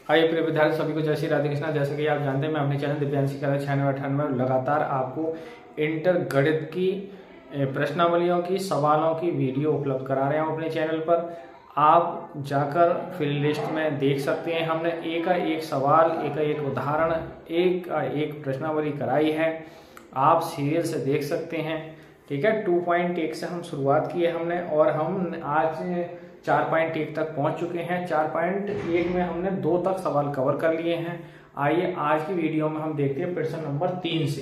आइए प्रिय विद्यार्थी सभी को जय श्री राधे कृष्णा। जैसे कि आप जानते हैं मैं अपने चैनल दिव्यांशी कला 96 में लगातार आपको इंटर गणित की प्रश्नावलियों की सवालों की वीडियो उपलब्ध करा रहे हैं अपने चैनल पर। आप जाकर फिल लिस्ट में देख सकते हैं, हमने एक का एक सवाल, एक का एक उदाहरण, एक का एक प्रश्नावली कराई है। आप सीरियल से देख सकते हैं, ठीक है। 2.1 से हम शुरुआत की है हमने और हम आज 4.1 तक पहुंच चुके हैं। 4.1 में हमने 2 तक सवाल कवर कर लिए हैं। आइए आज की वीडियो में हम देखते हैं प्रश्न नंबर 3 से।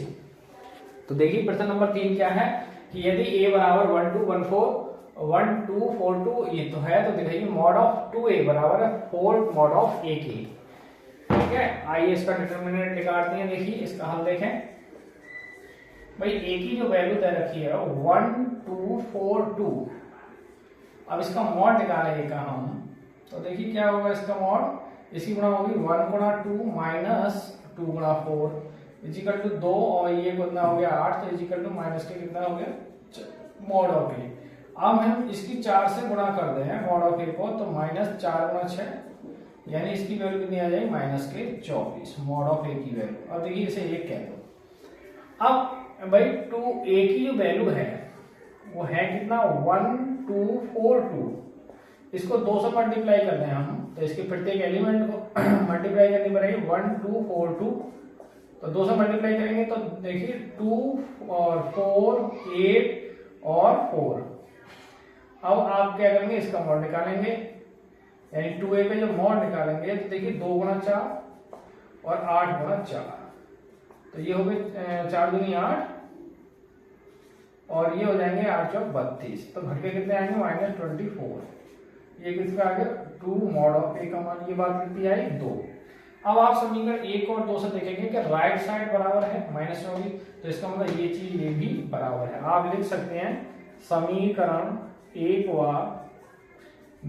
तो देखिए प्रश्न नंबर 3 क्या है कि यदि a बराबर 1242 ये तो है, तो दिखाइए मॉड ऑफ 2a बराबर है 4 मॉड ऑफ a की, ठीक है। आइए इसका डिटर्मिनेंट निकालते हैं। देखिए इसका हल देखें भाई, a की जो वैल्यू दे रखी है 1242, अब इसका मॉड निकालेंगे हम, तो देखिए क्या होगा इसका मॉड, इसकी गुणा होगी 1 गुणा 2 माइनस 2 गुणा 4 इजिकल टू 2 और ये कितना हो गया 8, तो इजिकल टू माइनस के कितना हो गया मॉड ऑफ ए। अब हम इसकी 4 से गुणा कर दे हैं मॉड ऑफ ए को, तो माइनस 4 गुणा 6 यानी इसकी वैल्यू कितनी आ जाएगी माइनस के 24 मॉड ऑफ ए की वैल्यू। अब देखिए इसे एक कह दो। अब भाई 2a की जो वैल्यू है वो है कितना 1242, इसको 2 से मल्टीप्लाई कर दें हम, तो इसके प्रत्येक एलिमेंट को मल्टीप्लाई करनी पड़ेगी 1242, तो 2 से मल्टीप्लाई करेंगे तो देखिए 2 और 4 8 और 4। अब आप क्या करेंगे इसका मॉड निकालेंगे, यानी 2a पे जो मॉड निकालेंगे तो देखिए 2 गुणा 4 और 8 गुणा 4, तो ये हो गए 4 दूनी 8 और ये हो जाएंगे 8 चौक 32, तो घट के कितने आएंगे माइनस 24। ये किसका आ गया 2 मॉड ऑफ ए का मान, ये बात कितनी आई 2। अब आप समीकरण 1 और 2 से देखेंगे कि राइट साइड बराबर है माइनस में होगी, तो इसका मतलब ये चीज ये भी बराबर है। आप लिख सकते हैं समीकरण 1 व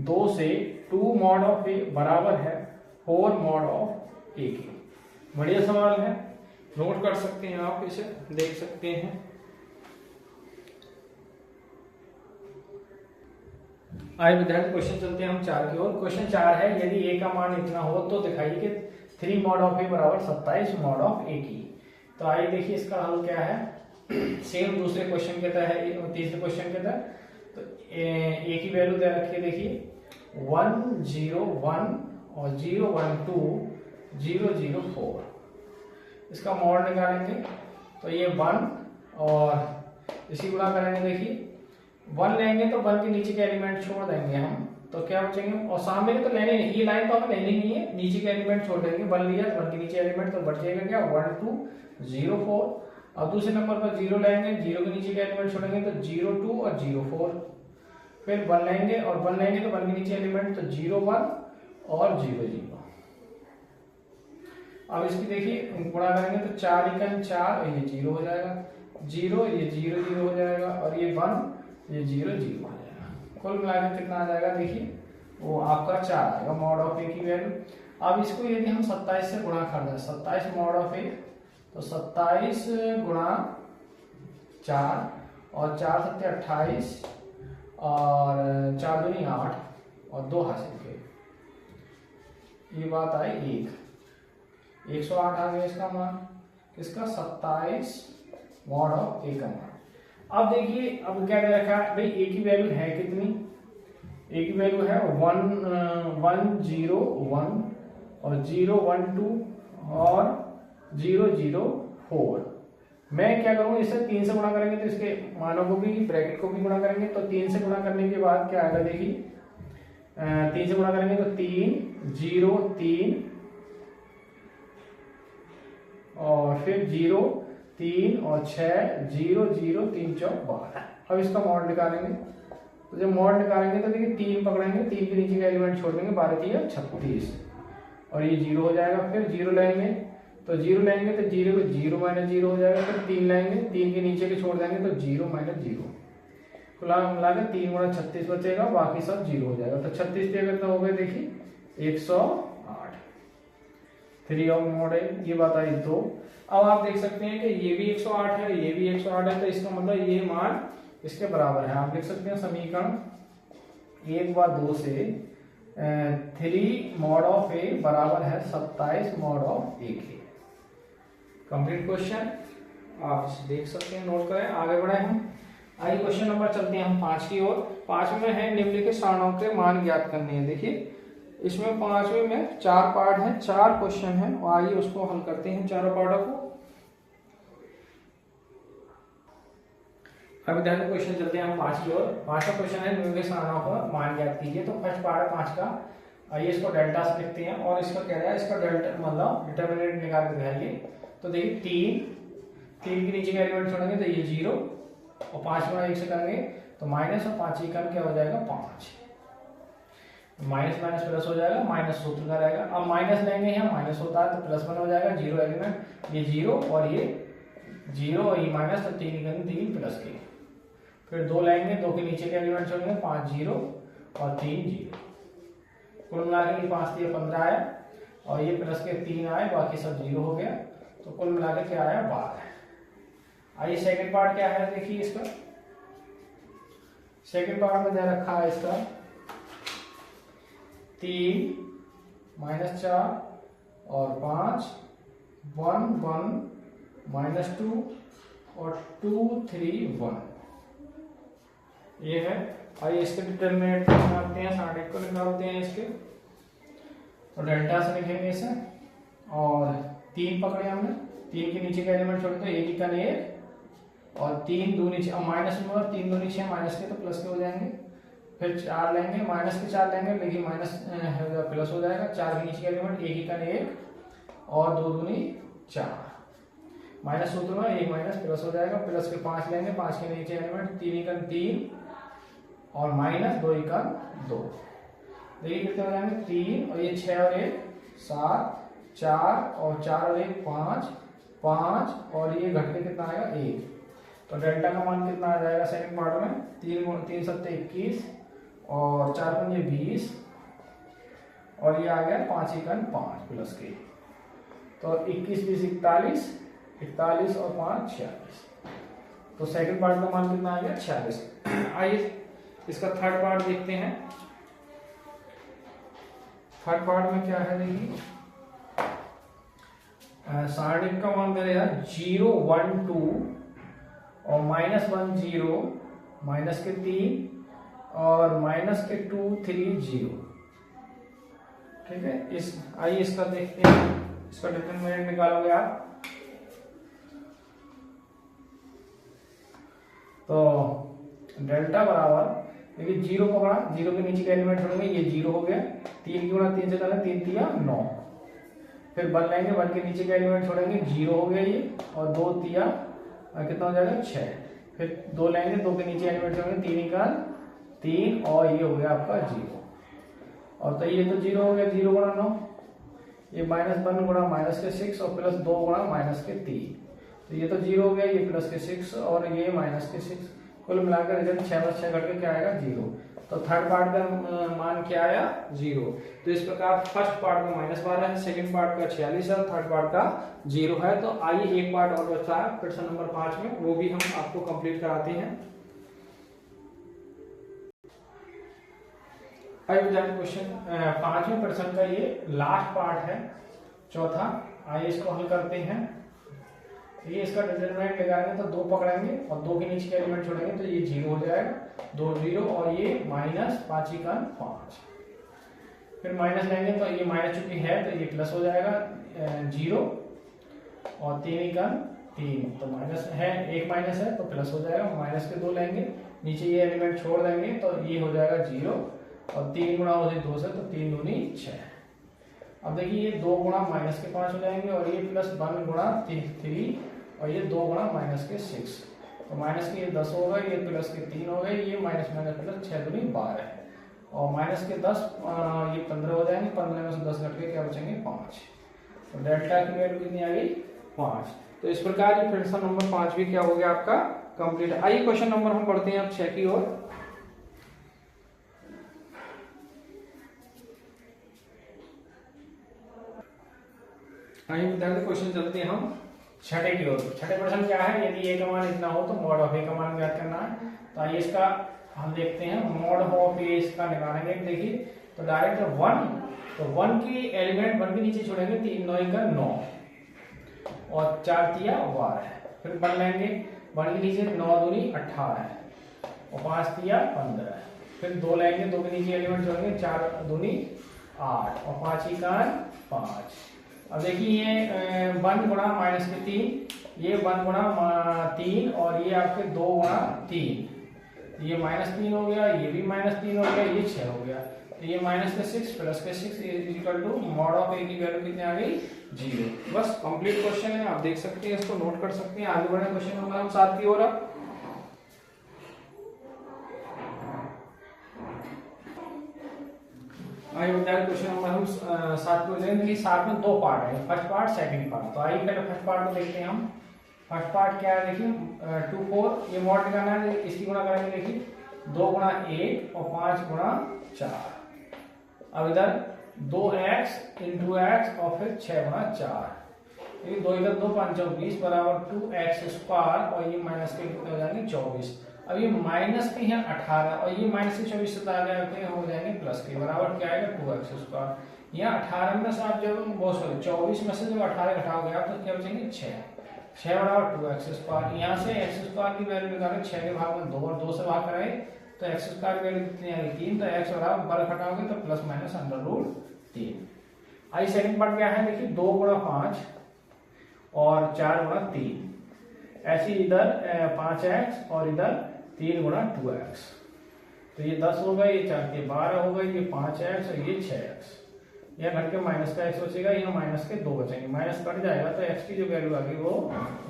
2 से 2 मॉड ऑफ ए बराबर है 4 मॉड ऑफ ए की। बढ़िया सवाल है, नोट कर सकते हैं, आप इसे देख सकते हैं। आइए विद्यार्थी क्वेश्चन चलते हैं हम 4 की ओर। क्वेश्चन 4 है यदि a का मान इतना हो तो दिखाइए कि 3 मॉड ऑफ ए बराबर 27 मॉड ऑफ ए की। तो आइए देखिए इसका हल क्या है। सेम दूसरे क्वेश्चन के तरह है, तीसरे क्वेश्चन के तरह। तो a की वैल्यू दे रखी है देखिए 101 और 012 004, इसका मॉड निकालेंगे तो ये 1 और इसी गुणा करेंगे। देखिए 1 लेंगे तो 1 के नीचे के एलिमेंट छोड़ देंगे हम, तो क्या बचेंगे, और सामने के तो लेने नहीं, ये लाइन तो हमें लेनी नहीं है, नीचे के एलिमेंट छोड़ देंगे। 1 लिया तो 1 के नीचे एलिमेंट, तो बच जाएगा क्या 1204। अब दूसरे नंबर पर 0 लेंगे, 0 के नीचे के एलिमेंट छोड़ेंगे तो 02 और 04, फिर 1 लेंगे और 1 लेंगे तो 1 के नीचे एलिमेंट तो 01 और 00। अब इसकी देखिए गुणा करेंगे तो 4 एकम 4, ये 0 हो जाएगा, 0 ये 0 0 हो जाएगा और ये 1 ये 0 0 हो जाएगा। कुल मिलाकर कितना आ जाएगा देखिए वो आपका 4 आएगा मॉड ऑफ ए की वैल्यू। अब इसको यदि हम 27 से गुणा कर दें, 27 मॉड ऑफ ए, तो 27 गुणा 4 और 4 सत्ते 28 और 4 दूनी 8 और 2 हासिल के, ये बात आई 108 आ गया इसका मान, किसका 27 मॉड ऑफ ए का मान। अब देखिए अब क्या दे रखा है भाई, ए की वैल्यू है कितनी, ए की वैल्यू है 101 और 012 और 004। मैं क्या करूंगा, इसे 3 से गुणा करेंगे तो इसके मानों को भी ब्रैकेट को भी गुणा करेंगे, तो 3 से गुणा करने के बाद क्या आएगा देखिए 3 से गुणा करेंगे तो 3 0 3 और फिर 0 3 और 6 0 0 3 चौक 12। अब इसका मॉड निकालेंगे, तो जब मॉड निकालेंगे तो देखिए 3 पकड़ेंगे, 3 के नीचे का एलिमेंट छोड़ देंगे, 12 3 36 और ये 0 हो जाएगा। फिर 0 लेंगे तो 0 लेंगे तो 0 को 0 माइनस 0 हो जाएगा, फिर 3 लेंगे, 3 के नीचे के छोड़ देंगे तो 0 माइनस 0, कुल मिलाकर 3 गुणा 36 बचेगा, बाकी सब 0 हो जाएगा। तो 36 पे अगर हो गए देखिए 108, 3 ऑफ मॉड है, ये बात आई 2। अब आप देख सकते हैं कि ये भी 108 है, ये भी 108 है, तो इसका मतलब ये मान इसके बराबर है। आप लिख सकते हैं समीकरण 1 व 2 से 3 मॉड ऑफ ए बराबर है 27 मॉड ऑफ ए के। कंप्लीट क्वेश्चन आप देख सकते हैं, नोट करें। आगे बढ़े हम, आइए क्वेश्चन नंबर चलते हैं हम 5 की ओर। 5 में है निम्नलिखित सारणों के मान ज्ञात करने हैं। देखिए इसमें 5वें में 4 पार्ट है, 4 क्वेश्चन है, और आइए उसको हल करते हैं चारों पार्टों को। अब ध्यान से क्वेश्चन चलते हैं हम 5 की ओर। 5वां क्वेश्चन है निम्नलिखित सारणों का मान ज्ञात कीजिए। तो फर्स्ट पार्ट है 5 का, आइए इसको डेल्टा से लिखते हैं, और इसका कह रहा है इसका डेल्टा मतलब डिटरमिनेंट निकाल के दिखाइए। तो देखिए 3 के नीचे का एलिमेंट छोड़ेंगे तो ये 0, और 5 गुणा 1 से करेंगे तो माइनस, और 5 का क्या हो जाएगा 5, माइनस माइनस प्लस हो जाएगा, माइनस सूत्र का रहेगा। अब माइनस लेंगे यहाँ, माइनस होता है तो प्लस 1 हो जाएगा, 0 एलिमेंट, ये 0 और ये 0 और ये माइनस, तो 3 प्लस के। फिर 2 लेंगे, 2 के नीचे के एलिमेंट छोड़ेंगे, 5 0 और 3 0, कुल मिला के 5 3 15 आया, और ये प्लस के 3 आए, बाकी सब 0 हो गया, तो कुल मिला के क्या आया 12। आइए सेकंड पार्ट क्या है, देखिए इसका सेकंड पार्ट में दे रखा है इसका 3 -4 और 5 1 1 -2 और 2 3 1, ये है। आइए इसके डिटरमिनेंट निकालते हैं, 60 को निकालते हैं इसके। तो डेल्टा से लिखेंगे इसे, और 3 पकड़े हमने, 3 के नीचे का एलिमेंट छोड़े तो 1 का 1, और 3 2 नीचे, और माइनस में, और 3 2 नीचे माइनस के तो प्लस के हो जाएंगे। फिर 4 लेंगे, माइनस के 4 लेंगे, लेकिन माइनस प्लस हो जाएगा। 4 के नीचे का एलिमेंट 1 का 1 और 2 दूनी 4, माइनस सूत्र में 1 माइनस प्लस हो जाएगा। प्लस के 5 लेंगे, 5 के नीचे एलिमेंट 3 का 3 और माइनस 2 का 2, देखिए कितने हो जाएंगे 3, और ये 6 और 1 7, 4 और 4 और 1 5 5, और ये घट के कितना आएगा 1। तो डेल्टा का मान कितना आ जाएगा सेकंड पार्ट में, 3 7 21 और 4 5 20, और ये आ गया 5 1 5 प्लस के। तो 21 20 41 41 और 5 46, तो सेकंड पार्ट का मान कितना आ गया 46। आइए इसका थर्ड पार्ट देखते हैं। थर्ड पार्ट में क्या है, देखिए सारणिक का मान करेगा 0 1 2 और -1 0 माइनस के 3 और माइनस के 2 3 0, ठीक है। आइए इसका देखते हैं, इसका डिटरमिनेंट निकालोगे आप। तो डेल्टा बराबर, देखिए 0 पकड़ा, 0 के नीचे का एलिमेंट छोड़ेंगे, ये 0 हो गया, 3 गुणा 3 से करें 3 3 9, फिर 1 लेंगे, 1 के नीचे का एलिमेंट छोड़ेंगे, 0 हो गया ये, और 2 3 कितना हो जाएगा 6, फिर 2 लेंगे, 2 के नीचे एलिमेंट छोड़ेंगे, 3 का 3 और ये हो गया आपका 0, और तो ये तो 0 हो गया, 0 गुणा 9, ये -1 गुणा माइनस के 6 और प्लस 2 गुणा माइनस के 3, तो ये तो 0 हो गया, ये प्लस के 6 और ये माइनस के 6, कुल मिलाकर रिजल्ट 6 में 6 घट के क्या आएगा 0। तो थर्ड पार्ट का मान क्या आया 0। तो इस प्रकार फर्स्ट पार्ट में -12 है, सेकंड पार्ट का 46 है, थर्ड पार्ट का 0 है। तो आइए एक पार्ट और बचा है प्रश्न नंबर 5 में, वो भी हम आपको कंप्लीट कराते हैं। क्वेश्चन 5वें प्रश्न का ये लास्ट पार्ट है, चौथा। आइए इसको हल करते हैं। ये इसका डिटरमिनेंट लगाएंगे तो 2 पकड़ेंगे और 2 के नीचे के एलिमेंट छोड़ेंगे तो ये 0 हो जाएगा, 2 0 और ये -5 1 5, फिर माइनस लेंगे तो ये माइनस चूंकि है तो ये प्लस हो जाएगा 0 और 3 1 3, तो माइनस है, एक माइनस है तो प्लस हो जाएगा, माइनस के 2 लेंगे, नीचे ये एलिमेंट छोड़ देंगे तो ये हो जाएगा 0 और 3 गुणा हो जाए 2 से, तो 3 दूनी 6। अब देखिए ये 2 गुणा माइनस के 5 हो जाएंगे, और ये प्लस 1 गुणा 3 और ये 2 गुणा माइनस के 6, तो माइनस के ये 10 हो गए, ये प्लस के 3 हो गए, ये माइनस माइनस प्लस 6 दूनी 12 है, और माइनस के 10 ये 15 हो जाएंगे, 15 में से 10 घट के क्या बचेंगे 5, तो डेल्टा की वैल्यू कितनी आ गई 5। तो इस प्रकार ये प्रश्न नंबर 5 भी क्या हो गया आपका कंप्लीट। आइए क्वेश्चन नंबर हम पढ़ते हैं अब 6 की ओर। आइए विद्यार्थी क्वेश्चन चलते हैं हम छठे की ओर। छठे प्रश्न क्या है, यदि ए का मान इतना हो तो मॉड ऑफ ए का मान ज्ञात करना है। तो आइए इसका हम देखते हैं, मॉड ऑफ ए इसका निकालेंगे। देखिए तो डायरेक्ट 1, तो 1 की एलिमेंट 1 के नीचे छोड़ेंगे, 3 9 का 9 और 4 तिया 12, फिर 1 लेंगे, 1 के नीचे 9 दूनी 18 और 5 तिया 15, फिर 2 लेंगे, 2 के नीचे एलिमेंट जोड़ेंगे, 4 दूनी 8 और 5 इकान 5। अब देखिए ये 1 गुणा माइनस के 3, ये 1 गुणा 3 और ये आपके 2 गुणा 3, ये -3 हो गया, ये भी -3 हो गया, ये 6 हो गया, तो ये माइनस के 6 प्लस के 6 इक्वल टू मॉड ऑफ ए की वैल्यू कितनी आ गई 0। बस कंप्लीट क्वेश्चन है, आप देख सकते हैं, इसको नोट कर सकते हैं। आगे बढ़े क्वेश्चन नंबर हम 7 की ओर। आइए बताइए क्वेश्चन नंबर हम 7 को लेंगे। 7 में 2 पार्ट है, फर्स्ट पार्ट सेकंड पार्ट। तो आइए पहले फर्स्ट पार्ट को देखते हैं हम। फर्स्ट पार्ट क्या है देखिए 2 4, ये मॉड करना है, इसकी गुणा करेंगे देखिए 2 गुणा 1 और 5 गुणा 4। अब इधर 2x इंटू एक्स और फिर 6 गुणा 4, ये 2 इधर 2 5 20 बराबर 2x स्क्वायर और ये माइनस के कितने हो जाएंगे 24। अब ये माइनस के यहाँ 18 और ये माइनस के 24 से हो जाएंगे प्लस के, बराबर क्या आएगा 2x स्क्वायर। यहाँ 18 में से आप जब बहुत सॉरी 24 में से जब 18 घटाओगे आप तो क्या बचेंगे 6 बराबर 2x स्क्वायर। यहाँ से x स्क्वायर की वैल्यू निकालें, 6 के भाग में 2 और 2 से भाग कराए तो x स्क्वायर की वैल्यू कितनी आएगी 3, तो x बराबर वर्ग घटाओगे तो प्लस माइनस अंडर रूट 3। आई सेकंड पार्ट क्या है देखिए 2 गुणा 5 और 4 गुणा 3, ऐसे इधर 5x और इधर 3 गुणा 2x, तो ये 10 हो गए, ये 4 के 12 हो गए, ये 5x और ये 6x, यह घट के माइनस का x बचेगा, यहाँ माइनस के 2 बचेंगे, माइनस कट जाएगा तो x की जो वैल्यू आ गई वो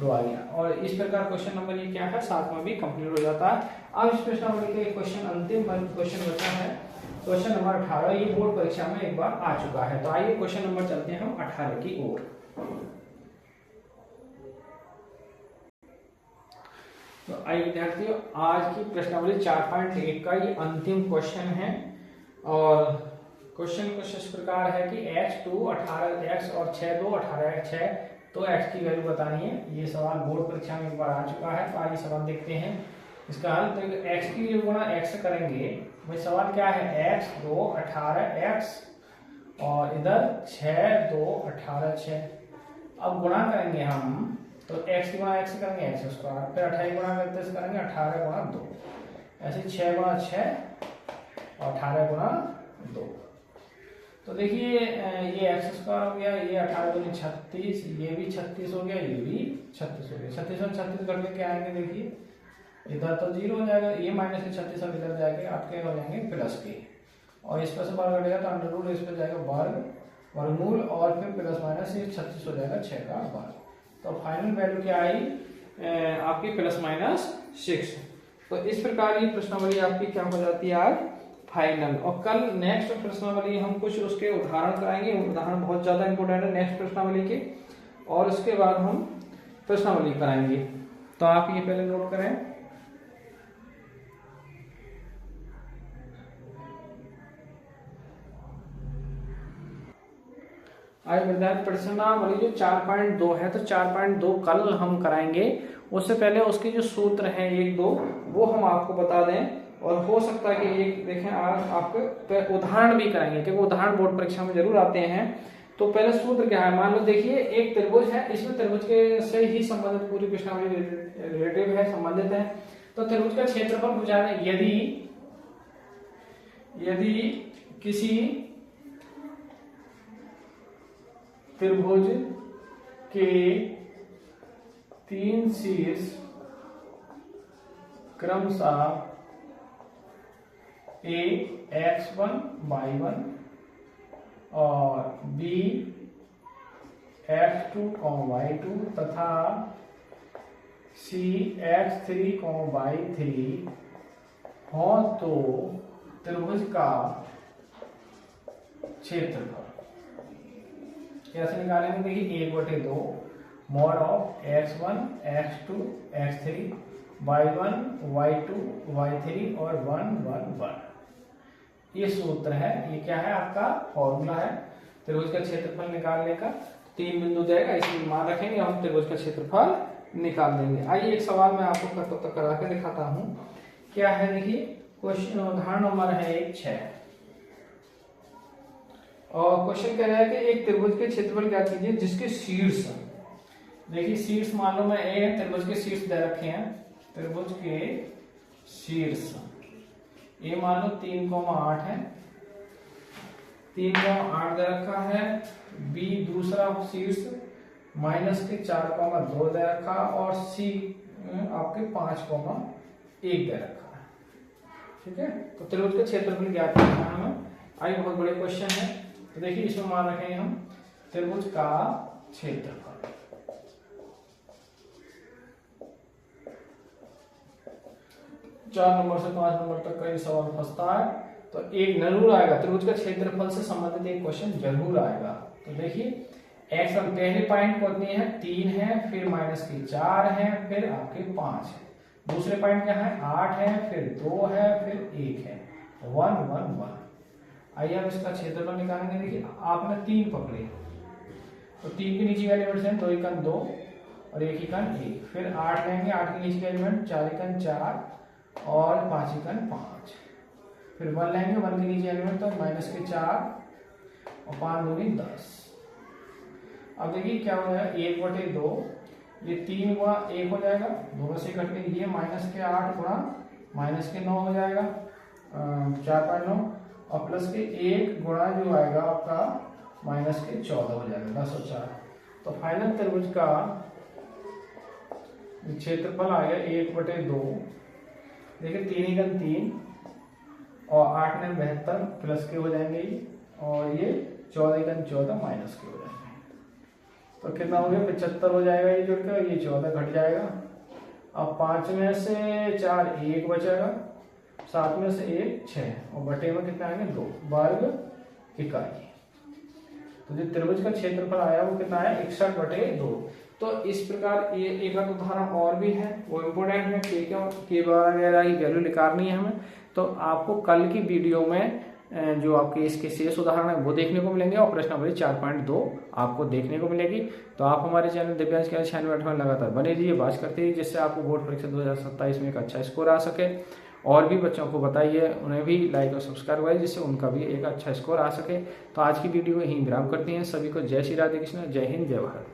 2 आ गया। और इस प्रकार क्वेश्चन नंबर ये क्या है 7 में भी कंप्लीट हो जाता है। अब इस प्रश्न नंबर के क्वेश्चन अंतिम क्वेश्चन बचा है, क्वेश्चन नंबर 18। ये बोर्ड परीक्षा में एक बार आ चुका है। तो आइए क्वेश्चन नंबर चलते हैं हम 18 की ओर। तो आइए विद्यार्थियों, आज की प्रश्नावली 4.1 का ये अंतिम क्वेश्चन है और क्वेश्चन कुछ इस प्रकार है कि x2 18x और 6 2 18x 6, तो x की वैल्यू बतानी है। ये सवाल बोर्ड परीक्षा में एक बार आ चुका है। तो आइए सवाल देखते हैं इसका हल। तो x की जो गुणा x से करेंगे, भाई सवाल क्या है x 2 18x और इधर 6 2 18 6। अब गुणा करेंगे हम, तो x की गुणा x से करेंगे x स्क्वायर, फिर 28 गुणा करते से करेंगे 18 गुणा 2, ऐसे 6 गुणा 6 और 18 गुणा 2। तो देखिए ये x स्क्वायर हो गया, ये 18 दूनी 36, ये भी 36 हो गया, ये भी 36 हो गया। 36 और 36 करके क्या आएंगे देखिए इधर तो 0 हो जाएगा, ये माइनस के 36 और इधर जाएंगे आपके हो जाएंगे प्लस के, और इस पर से बाहर कटेगा तो अंडर रूट, इस पर जाएगा वर्गमूल और फिर प्लस माइनस ये 36 हो जाएगा 6 का वर्ग। तो फाइनल वैल्यू क्या आई आपकी प्लस माइनस 6। तो इस प्रकार ये प्रश्नावली आपकी क्या हो जाती है आज फाइनल। और कल नेक्स्ट प्रश्नावली हम कुछ उसके उदाहरण कराएंगे, उदाहरण बहुत ज्यादा इंपॉर्टेंट है नेक्स्ट प्रश्नावली के, और उसके बाद हम प्रश्नावली कराएंगे। तो आप ये पहले नोट करें। आज विद्यार्थी प्रश्नावली जो 4.2 है, तो 4.2 कल हम कराएंगे। उससे पहले उसके जो सूत्र हैं 1 2 वो हम आपको बता दें, और हो सकता है कि एक देखें आज आपको उदाहरण भी कराएंगे, क्योंकि उदाहरण बोर्ड परीक्षा में जरूर आते हैं। तो पहले सूत्र क्या है, मान लो देखिए एक त्रिभुज है, इसमें त्रिभुज के से ही संबंधित पूरी प्रश्नावली रिलेटिव है, संबंधित है। तो त्रिभुज का क्षेत्रफल पूछा है, यदि किसी त्रिभुज के 3 शीर्ष क्रमशः A x1 y1 और B x2 y2 तथा C x3 y3 हो तो त्रिभुज का क्षेत्रफल कैसे निकालेंगे देखिए 1/2 mod of x1 x2 x3 y1 y2 y3 और 1 1 1। ये सूत्र है, ये क्या है आपका फॉर्मूला है त्रिभुज का क्षेत्रफल निकालने का। 3 बिंदु जाएगा, इसमें मान रखेंगे, हम त्रिभुज का क्षेत्रफल निकाल देंगे। आइए एक सवाल मैं आपको करा के दिखाता हूं। क्या है देखिए क्वेश्चन, उदाहरण नंबर है 6। और क्वेश्चन कह रहा है कि एक त्रिभुज के क्षेत्रफल क्या कीजिए जिसके शीर्ष, देखिए शीर्ष मान लो मैं ए, त्रिभुज के शीर्ष दे रखे हैं, त्रिभुज के शीर्ष ए मान लो 3,8 है, 3,8 दे रखा है। बी दूसरा शीर्ष माइनस के 4,2 दे रखा, और सी आपके 5,1 दे रखा है। ठीक है, तो त्रिभुज का क्षेत्रफल ज्ञात करना है हमें। आइए बहुत बड़े क्वेश्चन है, तो देखिए इसमें मान रखेंगे हम त्रिभुज का क्षेत्रफल। चार नंबर से 5 नंबर तक का ये सवाल फंसता है, तो एक जरूर आएगा, त्रिभुज का क्षेत्रफल से संबंधित एक क्वेश्चन जरूर आएगा। तो देखिए एक्स वन पहले पॉइंट कितनी है 3 है, फिर माइनस की 4 है, फिर आपके 5 है। दूसरे पॉइंट क्या है 8 है, फिर 2 है, फिर 1 है, 1 1 1। आइए हम इसका क्षेत्रफल निकालेंगे। देखिए आपने 3 पकड़े, तो 3 के नीचे का एलिमेंट्स है 2 एकन 2 और 1 एकन 1, फिर 8 लेंगे, 8 के नीचे का एलिमेंट 4 एकन 4 और 5 एकन 5, फिर 1 लेंगे, 1 के नीचे एलिमेंट तो माइनस के 4 और 5 दूनी 10। अब देखिए क्या हो जाएगा 1/2, ये 3 गुणा 1 हो जाएगा, दोनों से कट के ये माइनस के 8 गुणा माइनस के 9 हो जाएगा 4/9, और प्लस के 1 गुणा जो आएगा आपका माइनस के 14 हो जाएगा 10 और 4। तो फाइनल त्रिभुज का क्षेत्रफल आ गया 1/2। देखिए 3 एकन 3 और 8 ने 72 प्लस के हो जाएंगे, और ये 14 एकन 14 माइनस के हो जाएंगे। तो कितना हो गया 75 हो जाएगा ये जुड़कर, ये 14 घट जाएगा। अब 5 में से 4 1 बचेगा, 7 में से 1 6 और बटे में कितना आएंगे 2 वर्ग इकाई। तो जो त्रिभुज का क्षेत्रफल आया वो कितना आया 61/2। तो इस प्रकार ये एक उदाहरण और भी है, वो इम्पोर्टेंट है, के वगैरह की वैल्यू निकालनी है हमें। तो आपको कल की वीडियो में जो आपके इसके शेष उदाहरण है वो देखने को मिलेंगे, और प्रश्न नंबर 4.2 आपको देखने को मिलेगी। तो आप हमारे चैनल दिव्यांश के 96 में लगातार बने रहिए, बात करते रहिए, जिससे आपको बोर्ड परीक्षा 2027 में एक अच्छा स्कोर आ सके। और भी बच्चों को बताइए, उन्हें भी लाइक और सब्सक्राइब करें, जिससे उनका भी एक अच्छा स्कोर आ सके। तो आज की वीडियो में यहीं विराम करते हैं। सभी को जय श्री राधे कृष्ण, जय हिंद, जय भारत।